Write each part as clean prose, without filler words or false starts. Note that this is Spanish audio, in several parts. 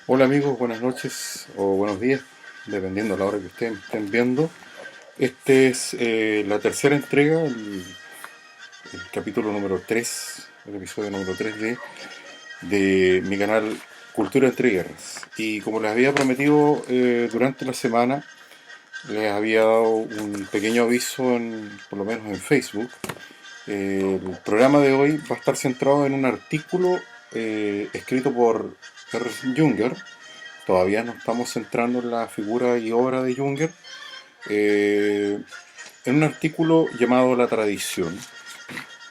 Hola amigos, buenas noches o buenos días, dependiendo de la hora que ustedes me estén viendo. Este es la tercera entrega, el capítulo número 3, el episodio número 3 de mi canal Cultura entre Guerras. Y como les había prometido durante la semana, les había dado un pequeño aviso, por lo menos en Facebook. El programa de hoy va a estar centrado en un artículo escrito por Ernst Junger. Todavía nos estamos centrando en la figura y obra de Junger, eh, en un artículo llamado La tradición.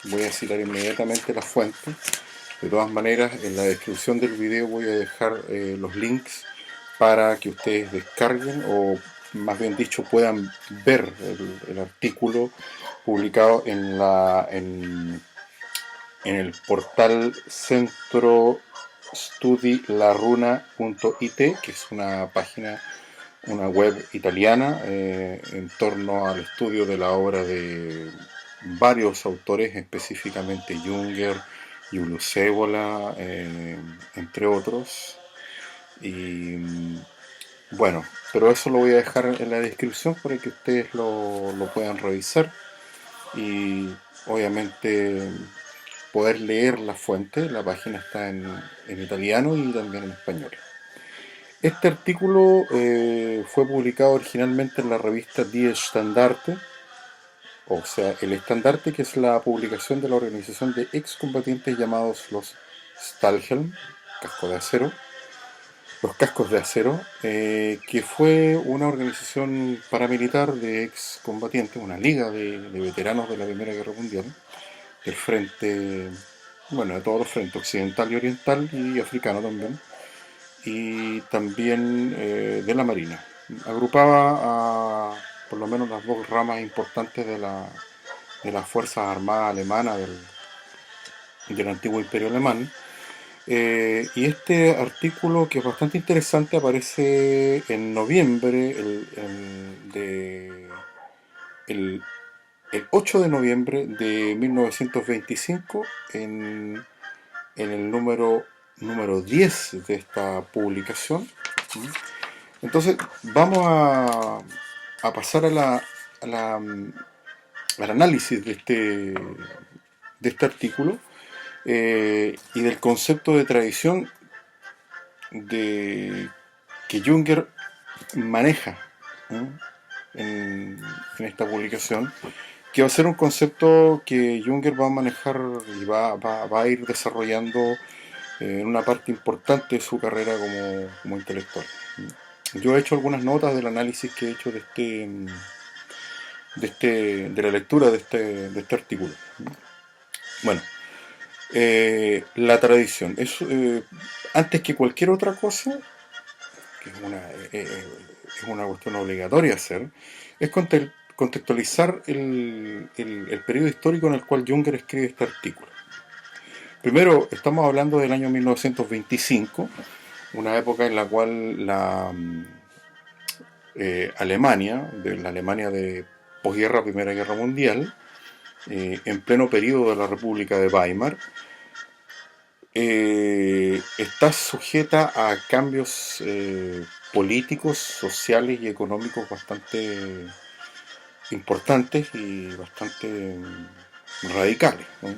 Voy a citar inmediatamente la fuente. De todas maneras, en la descripción del video voy a dejar los links para que ustedes descarguen o más bien dicho puedan ver el artículo publicado en el portal centrostudilaruna.it, que es una web italiana en torno al estudio de la obra de varios autores, específicamente Junger, Julius Evola, entre otros. Y bueno, pero eso lo voy a dejar en la descripción para que ustedes lo puedan revisar y obviamente poder leer la fuente. La página está en italiano y también en español. Este artículo fue publicado originalmente en la revista Die Standarte, o sea, el Estandarte, que es la publicación de la organización de excombatientes llamados los Stahlhelm, casco de acero, los cascos de acero, que fue una organización paramilitar de excombatientes, una liga de veteranos de la Primera Guerra Mundial, del frente, bueno, de todos los frentes, occidental y oriental y africano también, y también de la Marina. Agrupaba a por lo menos las dos ramas importantes de las Fuerzas Armadas Alemanas del antiguo Imperio Alemán. Y este artículo, que es bastante interesante, aparece en noviembre, el, el 8 de noviembre de 1925, en el número 10 de esta publicación. Entonces, vamos a pasar a la, al análisis de este artículo y del concepto de tradición de, que Junger maneja, ¿no? en esta publicación, que va a ser un concepto que Junger va a manejar y va a ir desarrollando en una parte importante de su carrera como intelectual. Yo he hecho algunas notas del análisis que he hecho de la lectura de este artículo. Bueno, la tradición. Antes que cualquier otra cosa, que es una cuestión obligatoria hacer, es contextualizar el periodo histórico en el cual Junger escribe este artículo. Primero, estamos hablando del año 1925, una época en la cual la Alemania de posguerra, Primera Guerra Mundial, en pleno periodo de la República de Weimar, está sujeta a cambios políticos, sociales y económicos bastante importantes y bastante radicales, ¿no?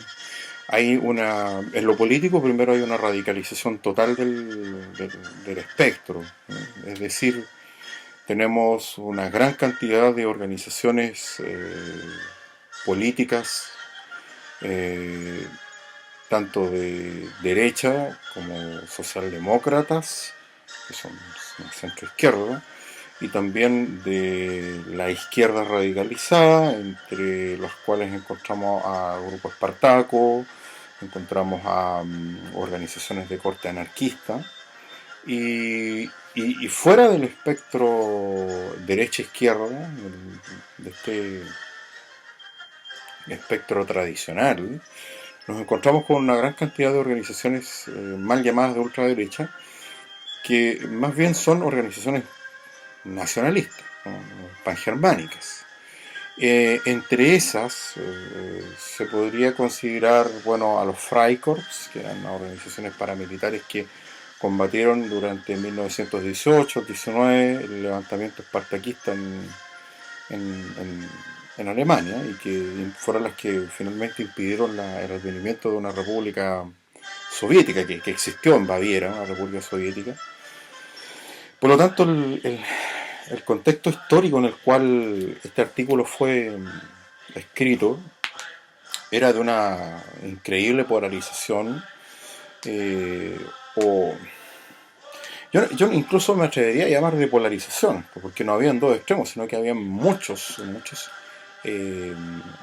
En lo político primero hay una radicalización total del espectro, ¿no? Es decir, tenemos una gran cantidad de organizaciones políticas, eh, tanto de derecha como socialdemócratas, que son centro-izquierda, y también de la izquierda radicalizada, entre los cuales encontramos a Grupo Espartaco, encontramos a organizaciones de corte anarquista, y fuera del espectro derecha-izquierda, de este espectro tradicional, nos encontramos con una gran cantidad de organizaciones mal llamadas de ultraderecha, que más bien son organizaciones nacionalistas, ¿no? Pangermánicas. Entre esas se podría considerar, bueno, a los Freikorps, que eran organizaciones paramilitares que combatieron durante 1918-19 el levantamiento espartaquista en Alemania, y que fueron las que finalmente impidieron el advenimiento de una república soviética que existió en Baviera, una república soviética. Por lo tanto, el contexto histórico en el cual este artículo fue escrito era de una increíble polarización, o yo incluso me atrevería a llamar de polarización, porque no habían dos extremos, sino que habían muchos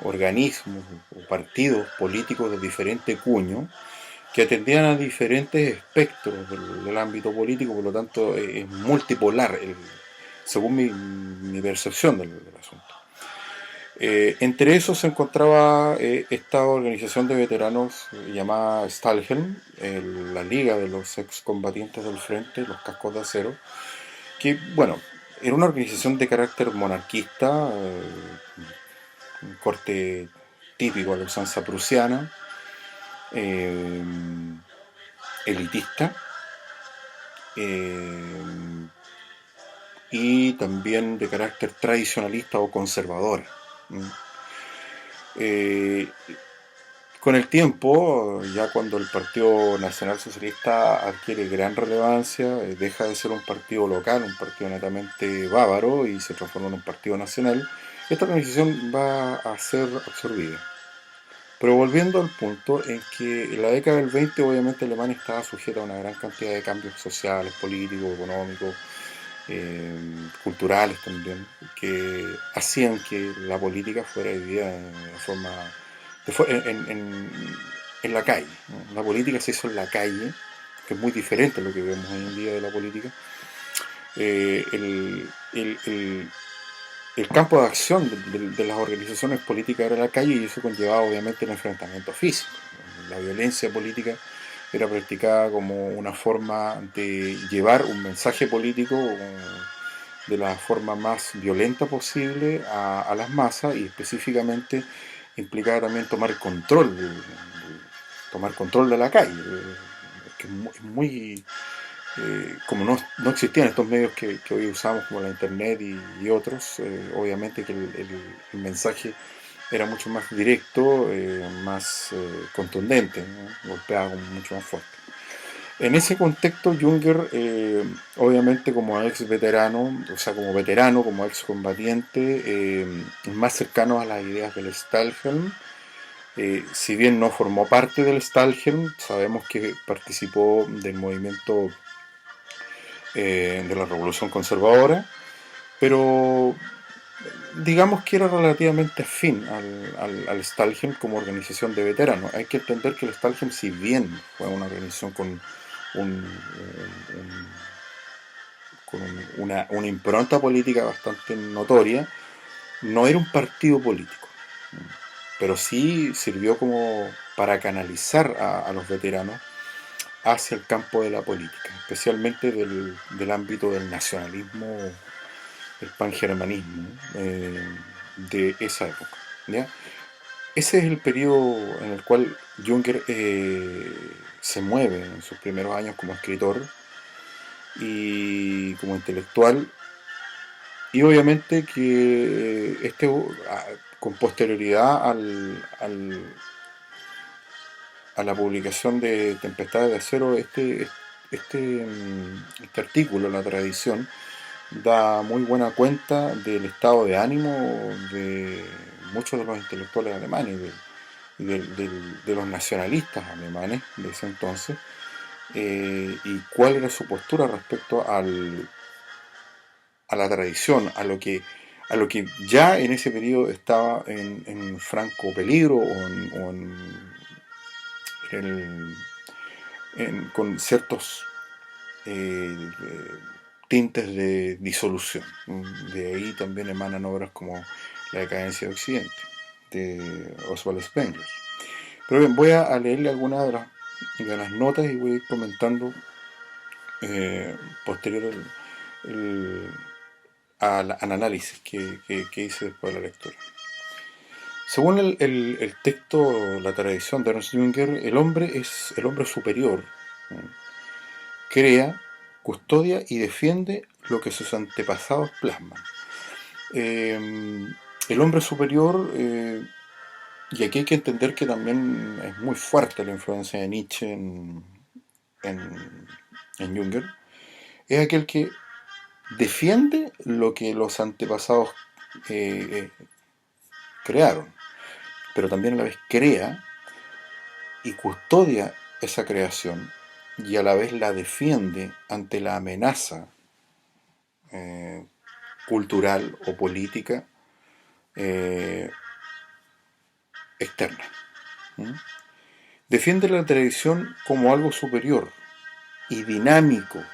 organismos o partidos políticos de diferente cuño que atendían a diferentes espectros del ámbito político. Por lo tanto es multipolar, según mi percepción del asunto. Entre esos se encontraba esta organización de veteranos llamada Stahlhelm, la Liga de los Excombatientes del Frente, los Cascos de Acero, que, bueno, era una organización de carácter monarquista, un corte típico a la usanza prusiana, elitista, y también de carácter tradicionalista o conservadora. Con el tiempo, ya cuando el Partido Nacional Socialista adquiere gran relevancia, deja de ser un partido local, un partido netamente bávaro, y se transforma en un partido nacional, esta organización va a ser absorbida. Pero volviendo al punto en que en la década del 20 obviamente Alemania estaba sujeta a una gran cantidad de cambios sociales, políticos, económicos, culturales también, que hacían que la política fuera vivida de forma en la calle, ¿no? La política se hizo en la calle, que es muy diferente a lo que vemos hoy en día de la política. El campo de acción de las organizaciones políticas era la calle, y eso conllevaba obviamente el enfrentamiento físico. La violencia política era practicada como una forma de llevar un mensaje político de la forma más violenta posible a las masas, y específicamente implicaba también tomar control de la calle, que es muy como no existían estos medios que hoy usamos, como la internet y otros, obviamente que el mensaje era mucho más directo, más contundente, ¿no? Golpeaba mucho más fuerte. En ese contexto, Junger, obviamente como ex veterano, o sea, como veterano, como ex combatiente, más cercano a las ideas del Stahlhelm. Si bien no formó parte del Stahlhelm, sabemos que participó del movimiento de la Revolución Conservadora, pero digamos que era relativamente afín al Stahlhelm como organización de veteranos. Hay que entender que el Stahlhelm, si bien fue una organización con una impronta política bastante notoria, no era un partido político, pero sí sirvió como para canalizar a los veteranos hacia el campo de la política, especialmente del ámbito del nacionalismo, el pangermanismo, de esa época, ¿ya? Ese es el periodo en el cual Junger se mueve en sus primeros años como escritor y como intelectual, y obviamente que con posterioridad a la publicación de Tempestades de Acero, este artículo, La Tradición, da muy buena cuenta del estado de ánimo de muchos de los intelectuales alemanes de los nacionalistas alemanes de ese entonces, y cuál era su postura respecto a la tradición, a lo que ya en ese periodo estaba en franco peligro, con ciertos tintes de disolución. De ahí también emanan obras como La decadencia de Occidente, de Oswald Spengler. Pero bien, voy a leerle algunas de las notas y voy a ir comentando posterior al análisis que hice después de la lectura. Según el texto, la tradición de Ernst Junger, el hombre es el hombre superior, crea, custodia y defiende lo que sus antepasados plasman. El hombre superior, y aquí hay que entender que también es muy fuerte la influencia de Nietzsche en, en Junger, es aquel que defiende lo que los antepasados crearon, pero también a la vez crea y custodia esa creación y a la vez la defiende ante la amenaza eh, cultural o política eh, externa. ¿Mm? Defiende la tradición como algo superior y dinámico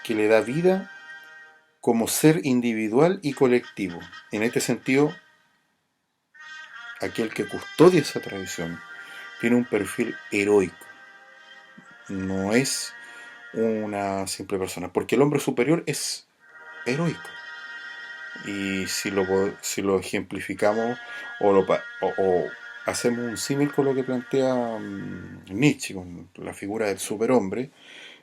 que le da vida como ser individual y colectivo. En este sentido, aquel que custodia esa tradición tiene un perfil heroico, no es una simple persona, porque el hombre superior es heroico. Y si lo ejemplificamos o hacemos un símil con lo que plantea Nietzsche, con la figura del superhombre,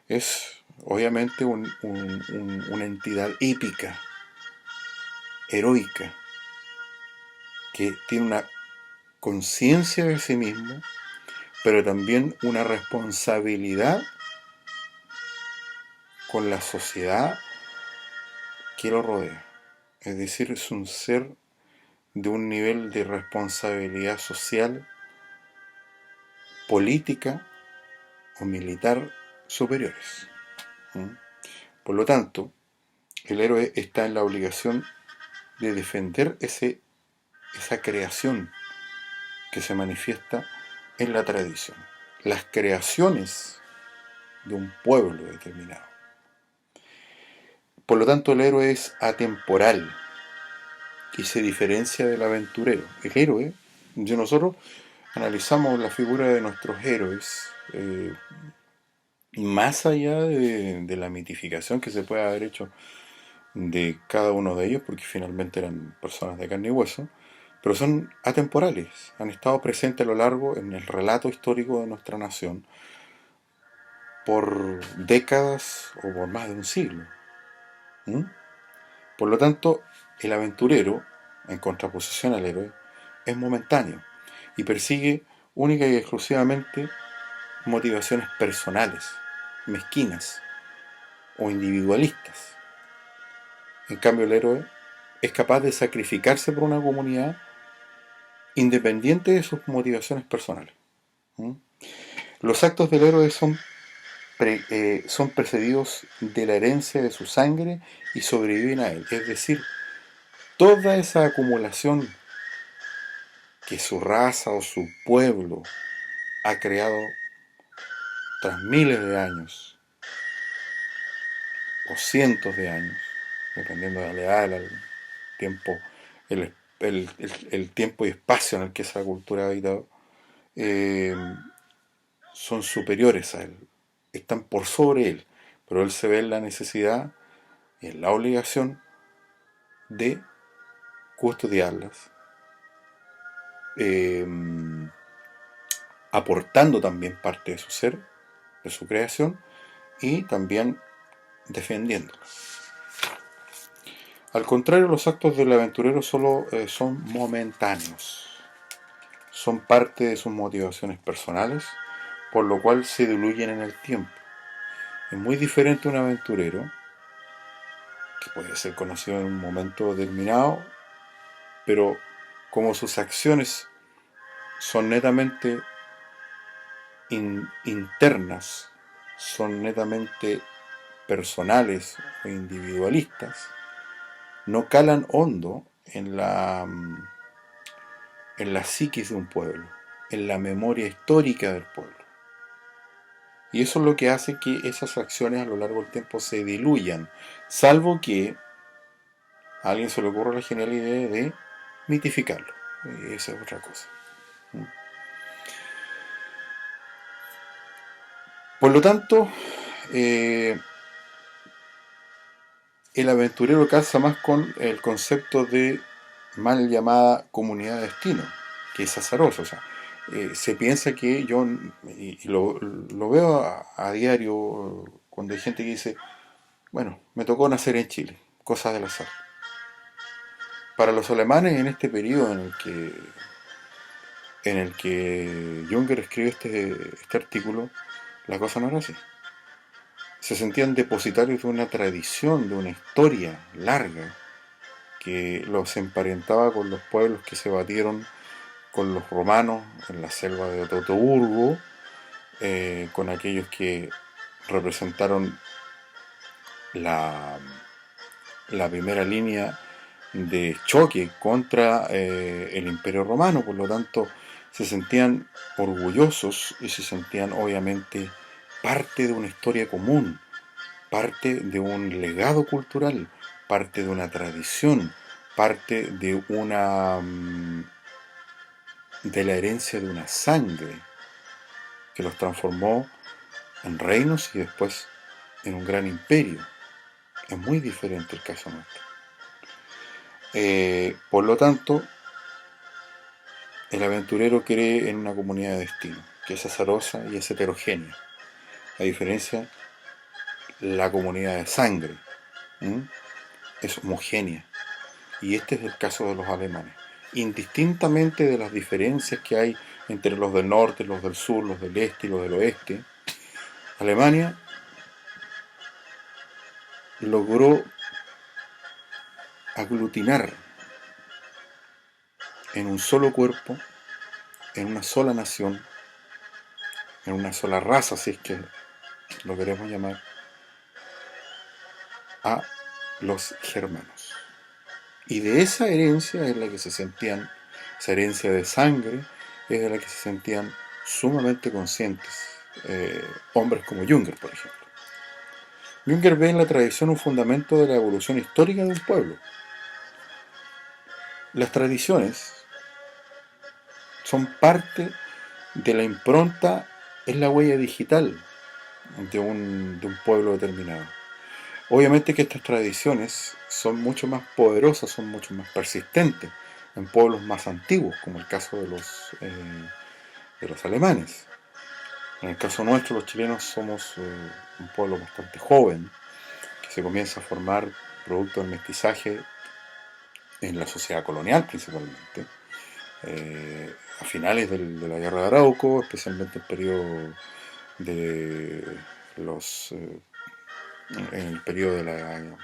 es obviamente una entidad épica, heroica, que tiene una conciencia de sí mismo, pero también una responsabilidad con la sociedad que lo rodea. Es decir, es un ser de un nivel de responsabilidad social, política o militar superiores. ¿Mm? Por lo tanto, el héroe está en la obligación de defender esa creación que se manifiesta en la tradición, las creaciones de un pueblo determinado. Por lo tanto, el héroe es atemporal y se diferencia del aventurero. El héroe, si nosotros analizamos la figura de nuestros héroes, más allá de la mitificación que se puede haber hecho de cada uno de ellos, porque finalmente eran personas de carne y hueso, pero son atemporales, han estado presentes a lo largo en el relato histórico de nuestra nación por décadas o por más de un siglo. ¿Mm? Por lo tanto, el aventurero, en contraposición al héroe, es momentáneo y persigue única y exclusivamente motivaciones personales, mezquinas o individualistas. En cambio, el héroe es capaz de sacrificarse por una comunidad independiente de sus motivaciones personales. ¿Mm? Los actos del héroe son precedidos de la herencia de su sangre y sobreviven a él. Es decir, toda esa acumulación que su raza o su pueblo ha creado tras miles de años o cientos de años, dependiendo de la edad, el tiempo, el tiempo y espacio en el que esa cultura ha habitado, eh, son superiores a él, están por sobre él, pero él se ve en la necesidad y en la obligación de custodiarlas, eh, aportando también parte de su ser, de su creación, y también defendiéndolas. Al contrario, los actos del aventurero solo son momentáneos, son parte de sus motivaciones personales, por lo cual se diluyen en el tiempo. Es muy diferente un aventurero, que puede ser conocido en un momento determinado, pero como sus acciones son netamente internas, son netamente personales o individualistas, no calan hondo en la psiquis de un pueblo, en la memoria histórica del pueblo. Y eso es lo que hace que esas acciones a lo largo del tiempo se diluyan, salvo que a alguien se le ocurra la genial idea de mitificarlo. Y esa es otra cosa. Por lo tanto, el aventurero calza más con el concepto de mal llamada comunidad de destino, que es azaroso. O sea, se piensa que yo, y lo veo a diario, cuando hay gente que dice, bueno, me tocó nacer en Chile, cosas del azar. Para los alemanes en este periodo en el que Junger escribe este artículo, la cosa no era así. Se sentían depositarios de una tradición, de una historia larga que los emparentaba con los pueblos que se batieron con los romanos en la selva de Teutoburgo, con aquellos que representaron la, la primera línea de choque contra el Imperio Romano. Por lo tanto, se sentían orgullosos y se sentían obviamente parte de una historia común, parte de un legado cultural, parte de una tradición, parte de la herencia de una sangre que los transformó en reinos y después en un gran imperio. Es muy diferente el caso nuestro. Por lo tanto, el aventurero cree en una comunidad de destino, que es azarosa y es heterogénea. A diferencia, la comunidad de sangre, ¿m? Es homogénea. Y este es el caso de los alemanes. Indistintamente de las diferencias que hay entre los del norte, los del sur, los del este y los del oeste, Alemania logró aglutinar en un solo cuerpo, en una sola nación, en una sola raza, si es que lo queremos llamar, a los germanos. Y de esa herencia es la que se sentían, esa herencia de sangre, es de la que se sentían sumamente conscientes hombres como Junger, por ejemplo. Junger ve en la tradición un fundamento de la evolución histórica de un pueblo. Las tradiciones son parte de la impronta, es la huella digital de un pueblo determinado. Obviamente que estas tradiciones son mucho más poderosas, son mucho más persistentes en pueblos más antiguos, como el caso de los alemanes. En el caso nuestro, los chilenos somos un pueblo bastante joven, que se comienza a formar producto del mestizaje en la sociedad colonial principalmente, a finales de la guerra de Arauco, especialmente el periodo de los en el periodo en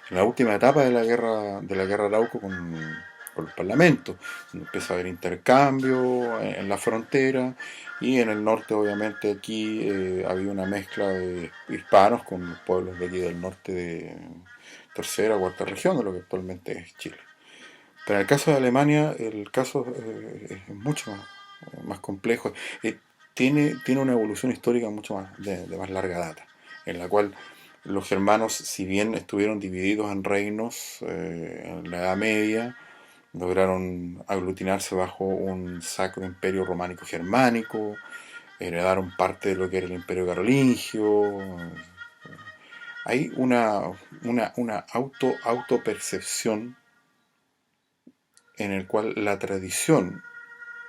la última etapa de la guerra de Arauco con los parlamentos, donde empieza a haber intercambio en la frontera, y en el norte obviamente aquí había una mezcla de hispanos con los pueblos de aquí del norte de tercera o cuarta región de lo que actualmente es Chile. Pero en el caso de Alemania el caso es mucho más complejo. Tiene una evolución histórica mucho más de más larga data, en la cual los germanos, si bien estuvieron divididos en reinos en la Edad Media, lograron aglutinarse bajo un sacro imperio románico germánico, heredaron parte de lo que era el imperio carolingio. Hay una autopercepción en el cual la tradición,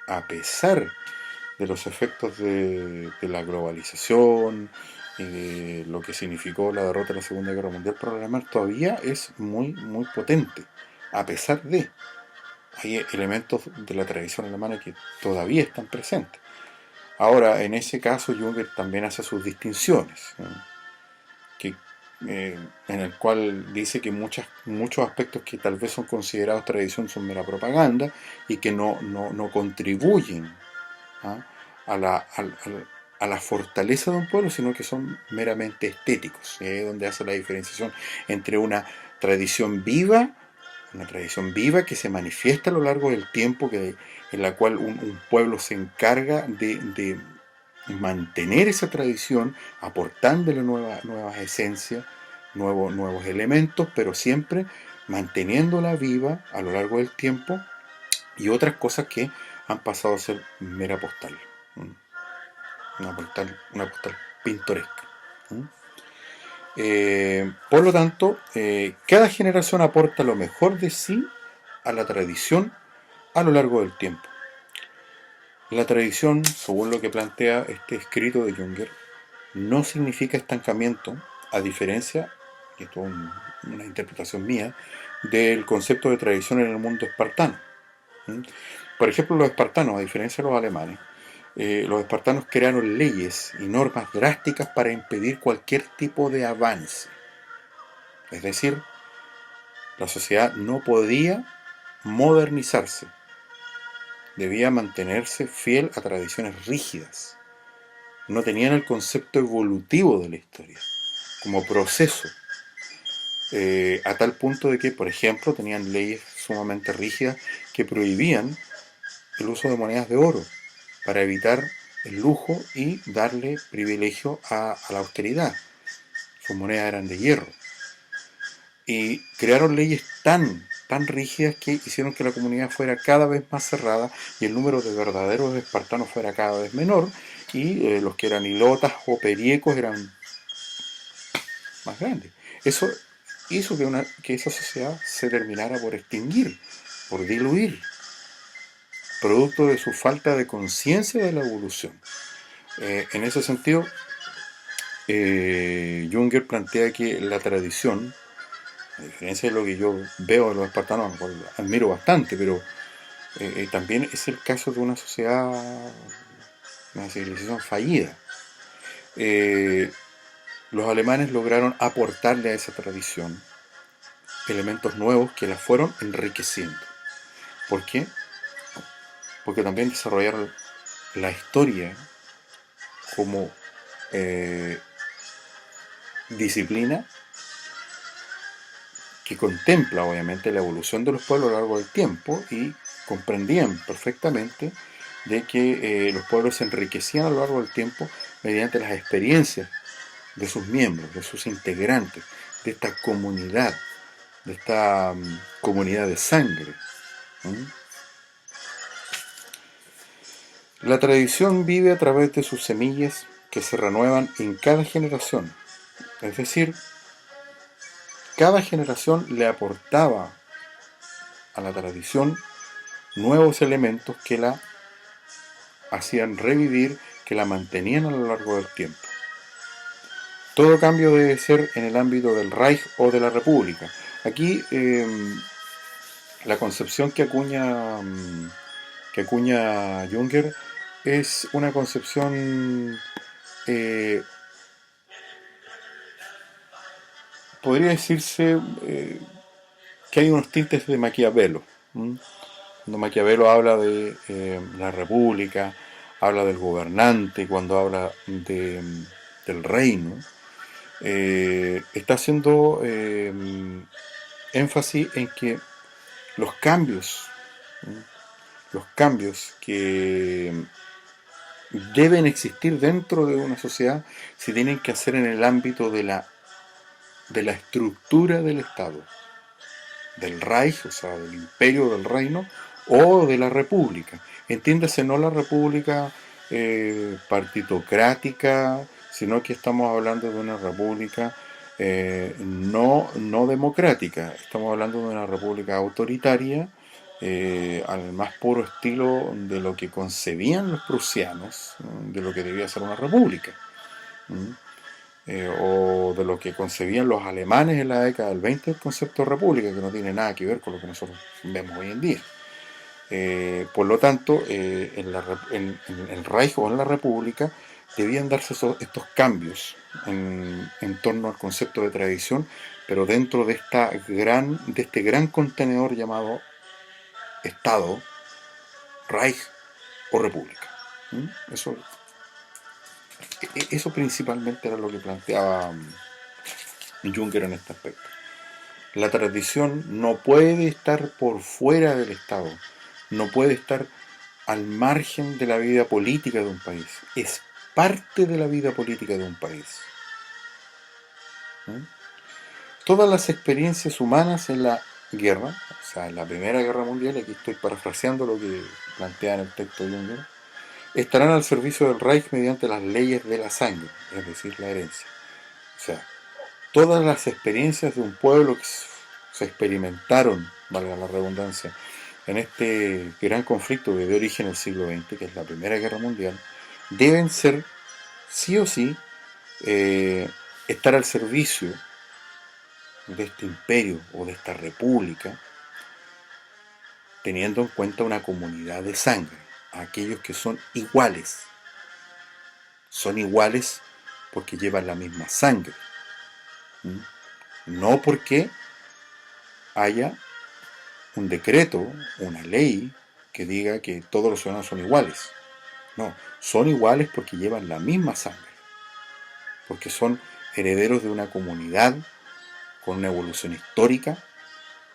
a pesar de los efectos de la globalización y de lo que significó la derrota de la Segunda Guerra Mundial para los alemanes, todavía es muy, muy potente, a pesar de. Hay elementos de la tradición alemana que todavía están presentes. Ahora, en ese caso, Junger también hace sus distinciones, ¿no? que, en el cual dice que muchos aspectos que tal vez son considerados tradición son mera propaganda y que no contribuyen, ¿ah? a la fortaleza de un pueblo, sino que son meramente estéticos, donde hace la diferenciación entre una tradición viva que se manifiesta a lo largo del tiempo, en la cual un pueblo se encarga de mantener esa tradición, aportándole nuevas esencias, nuevos elementos, pero siempre manteniéndola viva a lo largo del tiempo, y otras cosas que han pasado a ser mera postal, una postal pintoresca. Por lo tanto, cada generación aporta lo mejor de sí a la tradición a lo largo del tiempo. La tradición, según lo que plantea este escrito de Junger, no significa estancamiento, a diferencia, y esto es una interpretación mía, del concepto de tradición en el mundo espartano. ¿Mm? Por ejemplo, los espartanos, a diferencia de los alemanes, los espartanos crearon leyes y normas drásticas para impedir cualquier tipo de avance. Es decir, la sociedad no podía modernizarse, debía mantenerse fiel a tradiciones rígidas. No tenían el concepto evolutivo de la historia como proceso, a tal punto de que, por ejemplo, tenían leyes sumamente rígidas que prohibían el uso de monedas de oro para evitar el lujo y darle privilegio a la austeridad. Sus monedas eran de hierro. Y crearon leyes tan rígidas que hicieron que la comunidad fuera cada vez más cerrada y el número de verdaderos espartanos fuera cada vez menor, y los que eran hilotas o periecos eran más grandes. Eso hizo que esa sociedad se terminara por extinguir, por diluir, producto de su falta de conciencia de la evolución. En ese sentido, Junger plantea que la tradición, a diferencia de lo que yo veo de los espartanos, lo cual admiro bastante, pero también es el caso de una sociedad, una civilización fallida. Eh, los alemanes lograron aportarle a esa tradición elementos nuevos que la fueron enriqueciendo. ¿Por qué? Porque también desarrollaron la historia como disciplina que contempla obviamente la evolución de los pueblos a lo largo del tiempo, y comprendían perfectamente de que los pueblos se enriquecían a lo largo del tiempo mediante las experiencias de sus miembros, de sus integrantes, de esta comunidad, de esta comunidad de sangre. ¿Mm? La tradición vive a través de sus semillas que se renuevan en cada generación. Es decir, cada generación le aportaba a la tradición nuevos elementos que la hacían revivir, que la mantenían a lo largo del tiempo. Todo cambio debe ser en el ámbito del Reich o de la República. Aquí la concepción que acuña Junger es una concepción, podría decirse, que hay unos tintes de Maquiavelo. Cuando Maquiavelo habla de la república, habla del gobernante, cuando habla del reino, está haciendo énfasis en que los cambios, los cambios que deben existir dentro de una sociedad se tienen que hacer en el ámbito de la estructura del Estado, del Reich, o sea, del imperio, del reino, o de la república. Entiéndase, no la república partitocrática, sino que estamos hablando de una república no democrática. Estamos hablando de una república autoritaria, al más puro estilo de lo que concebían los prusianos, de lo que debía ser una república. O de lo que concebían los alemanes en la década del 20 el concepto de república, que no tiene nada que ver con lo que nosotros vemos hoy en día. Por lo tanto, en el Reich o en la República debían darse estos cambios en torno al concepto de tradición, pero dentro de este gran contenedor llamado Estado, Reich o República. Eso principalmente era lo que planteaba Junger en este aspecto. La tradición no puede estar por fuera del Estado, no puede estar al margen de la vida política de un país, es parte de la vida política de un país. Todas las experiencias humanas en la guerra, o sea, en la Primera Guerra Mundial, aquí estoy parafraseando lo que plantea en el texto de Junger, estarán al servicio del Reich mediante las leyes de la sangre, es decir, la herencia. O sea, todas las experiencias de un pueblo que se experimentaron, valga la redundancia, en este gran conflicto que dio origen al siglo XX, que es la Primera Guerra Mundial, deben ser, sí o sí, estar al servicio de este imperio o de esta república, teniendo en cuenta una comunidad de sangre, aquellos que son iguales porque llevan la misma sangre, ¿m? No porque haya un decreto, una ley que diga que todos los ciudadanos son iguales. No, son iguales porque llevan la misma sangre, porque son herederos de una comunidad con una evolución histórica,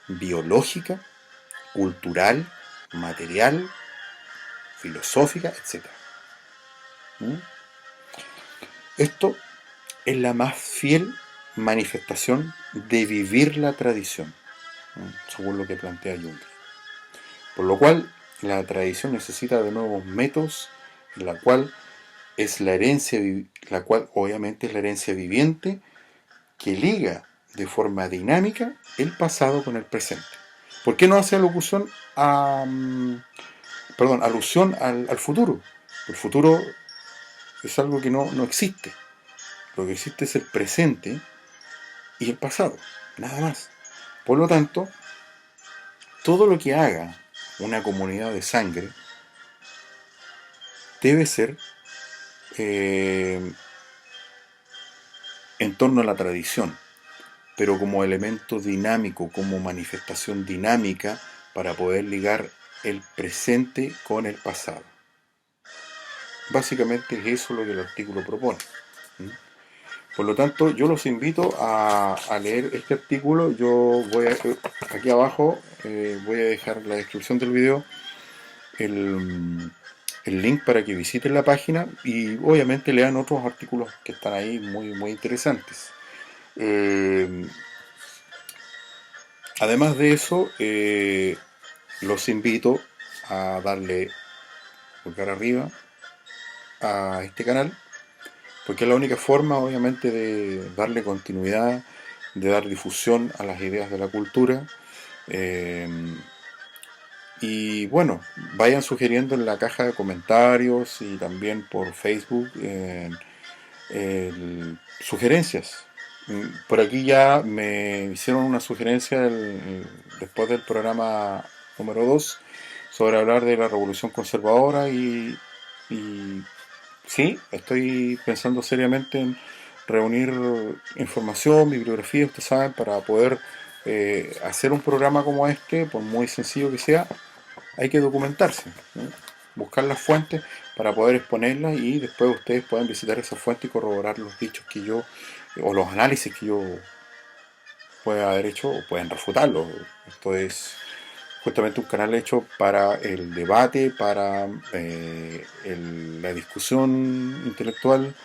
biológica, cultural, material, filosófica, etc. ¿Mm? Esto es la más fiel manifestación de vivir la tradición, según lo que plantea Jung. Por lo cual, la tradición necesita de nuevos métodos, en la cual es la herencia, la cual obviamente es la herencia viviente que liga de forma dinámica el pasado con el presente. ¿Por qué no hace alusión al futuro? El futuro es algo que no existe. Lo que existe es el presente y el pasado, nada más. Por lo tanto, todo lo que haga una comunidad de sangre debe ser en torno a la tradición, pero como elemento dinámico, como manifestación dinámica para poder ligar el presente con el pasado. Básicamente es eso lo que el artículo propone. Por lo tanto, yo los invito a leer este artículo. Yo aquí abajo voy a dejar en la descripción del video el link para que visiten la página y obviamente lean otros artículos que están ahí muy, muy interesantes. Además de eso, los invito a darle pulgar arriba a este canal, porque es la única forma, obviamente, de darle continuidad, de dar difusión a las ideas de la cultura. Y bueno, vayan sugiriendo en la caja de comentarios y también por Facebook sugerencias. Por aquí ya me hicieron una sugerencia después del programa número 2 sobre hablar de la revolución conservadora y sí, estoy pensando seriamente en reunir información, bibliografía, ustedes saben, para poder hacer un programa como este, por muy sencillo que sea, hay que documentarse, ¿no? Buscar las fuentes para poder exponerlas y después ustedes pueden visitar esas fuentes y corroborar los dichos que yo, o los análisis que yo pueda haber hecho, o pueden refutarlos. Esto es justamente un canal hecho para el debate, para la discusión intelectual.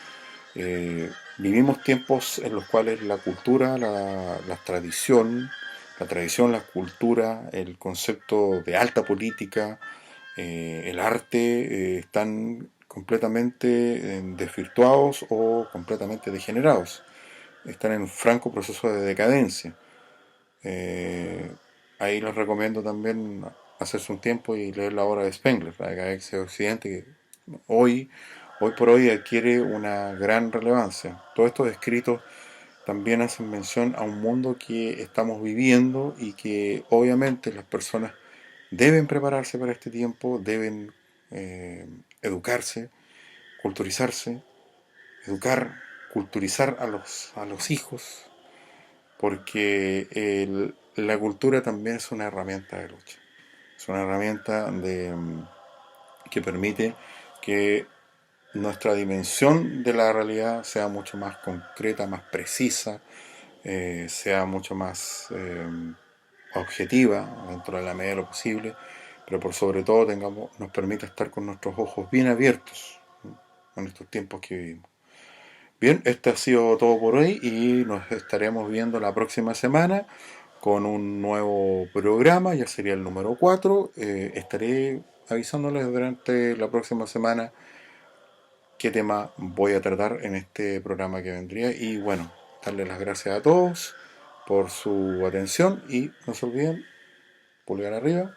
Vivimos tiempos en los cuales la cultura, la tradición, la cultura, el concepto de alta política, el arte, están completamente desvirtuados o completamente degenerados. Están en franco proceso de decadencia. Ahí les recomiendo también hacerse un tiempo y leer la obra de Spengler, la Decadencia de Occidente, que hoy por hoy adquiere una gran relevancia. Todos estos escritos también hacen mención a un mundo que estamos viviendo y que obviamente las personas deben prepararse para este tiempo, deben educarse, culturizarse, culturizar a los hijos, porque la cultura también es una herramienta de lucha. Es una herramienta que permite que nuestra dimensión de la realidad sea mucho más concreta, más precisa, sea mucho más objetiva dentro de la medida de lo posible, pero por sobre todo nos permite estar con nuestros ojos bien abiertos, ¿no?, en estos tiempos que vivimos. Bien, esto ha sido todo por hoy y nos estaremos viendo la próxima semana con un nuevo programa, ya sería el número 4. Estaré avisándoles durante la próxima semana qué tema voy a tratar en este programa que vendría. Y bueno, darles las gracias a todos por su atención y no se olviden, pulgar arriba